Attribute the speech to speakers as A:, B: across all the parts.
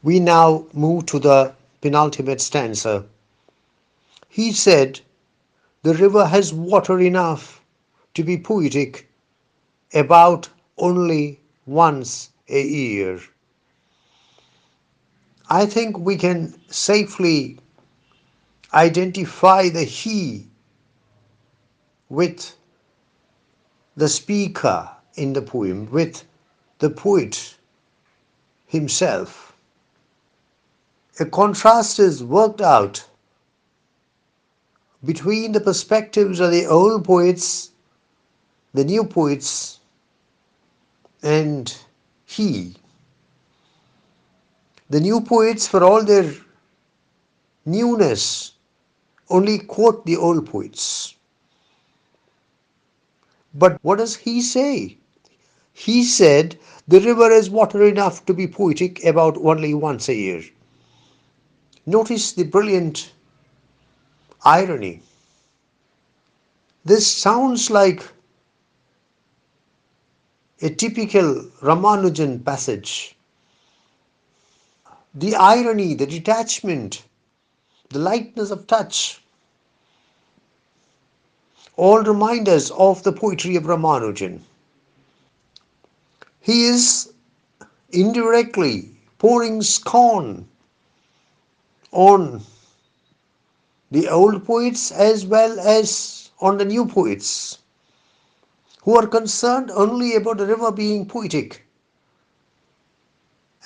A: We now move to the penultimate stanza. He said, the river has water enough to be poetic about only once a year. I think we can safely identify the he with the speaker in the poem, with the poet himself. A contrast is worked out between the perspectives of the old poets, the new poets, and he. The new poets, for all their newness, only quote the old poets. But what does he say? He said, the river has water enough to be poetic about only once a year. Notice the brilliant irony. This sounds like a typical Ramanujan passage. The irony, the detachment, the lightness of touch, all remind us of the poetry of Ramanujan. He is indirectly pouring scorn on the old poets as well as on the new poets, who are concerned only about the river being poetic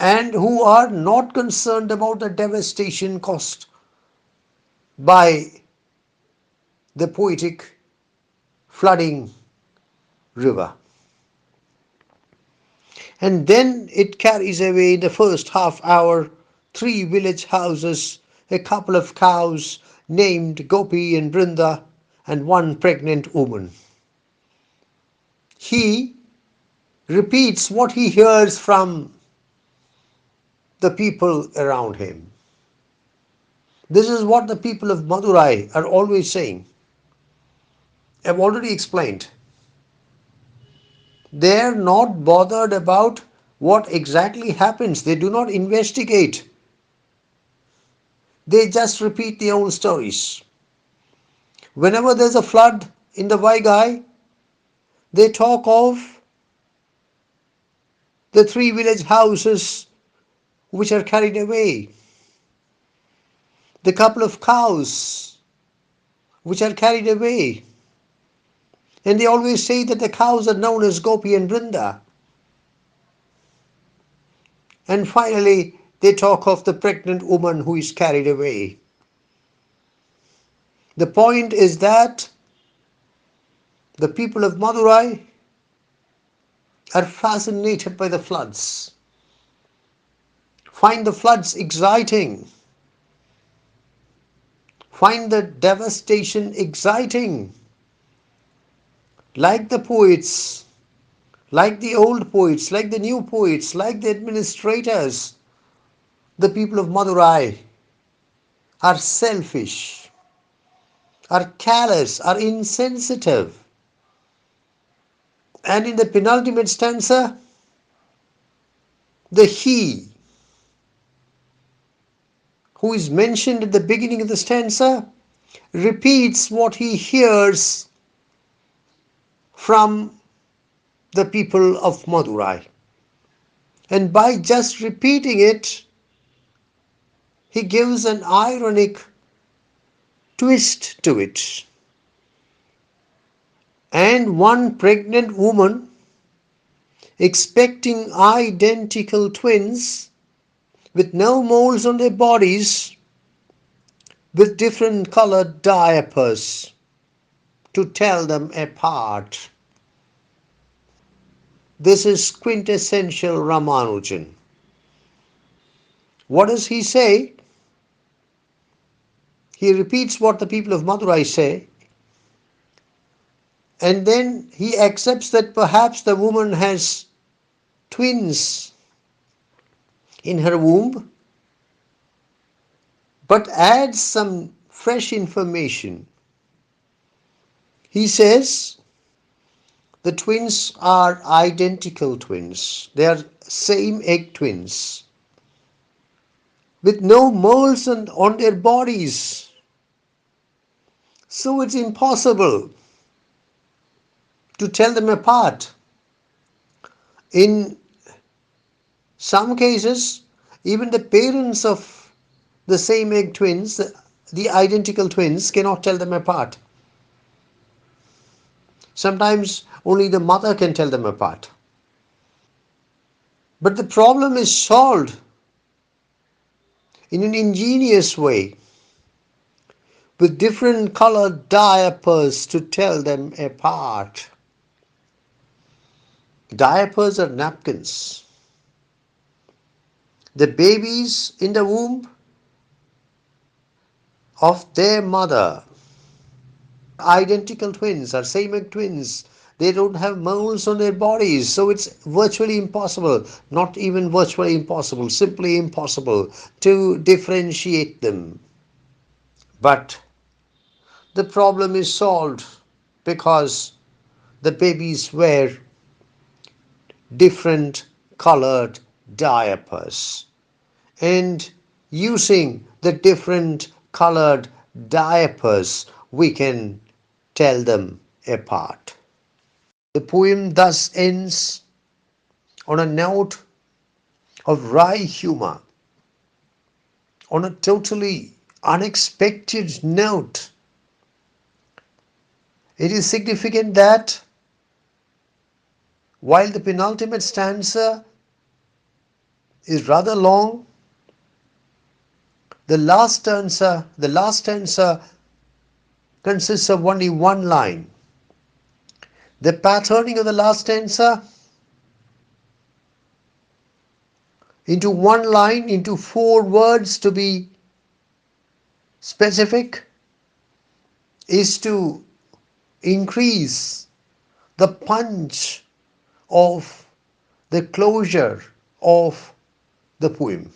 A: and who are not concerned about the devastation caused by the poetic flooding river. And then it carries away in the first half hour 3 village houses, a couple of cows named Gopi and Brinda, and 1 pregnant woman. He repeats what he hears from the people around him. This is what the people of Madurai are always saying. I've already explained. They're not bothered about what exactly happens. They do not investigate. They just repeat the old stories. Whenever there's a flood in the Vaigai, they talk of the 3 village houses which are carried away, the couple of cows which are carried away. And they always say that the cows are known as Gopi and Brinda. And finally, they talk of the pregnant woman who is carried away. The point is that the people of Madurai are fascinated by the floods, find the floods exciting, find the devastation exciting. Like the poets, like the old poets, like the new poets, like the administrators, the people of Madurai are selfish, are callous, are insensitive. And in the penultimate stanza, the he, who is mentioned at the beginning of the stanza, repeats what he hears from the people of Madurai. And by just repeating it, he gives an ironic twist to it. And 1 pregnant woman expecting identical twins with no moles on their bodies, with different colored diapers to tell them apart. This is quintessential Ramanujan. What does he say? He repeats what the people of Madurai say, and then he accepts that perhaps the woman has twins in her womb, but adds some fresh information. He says the twins are identical twins. They are same egg twins. with no moles on their bodies. So it's impossible to tell them apart. In some cases, even the parents of the same egg twins, the identical twins, cannot tell them apart. Sometimes only the mother can tell them apart. But the problem is solved in an ingenious way with different colored diapers to tell them apart. Diapers are napkins. The babies in the womb of their mother are identical twins, are same egg twins. They don't have moles on their bodies, so it's virtually impossible, not even virtually impossible, simply impossible to differentiate them. But the problem is solved because the babies wear different colored diapers. And using the different colored diapers, we can tell them apart. The poem thus ends on a note of wry humor, on a totally unexpected note. It is significant that while the penultimate stanza is rather long, the last stanza consists of only one line. The patterning of the last stanza into one line, into four words to be specific, is to increase the punch of the closure of the poem.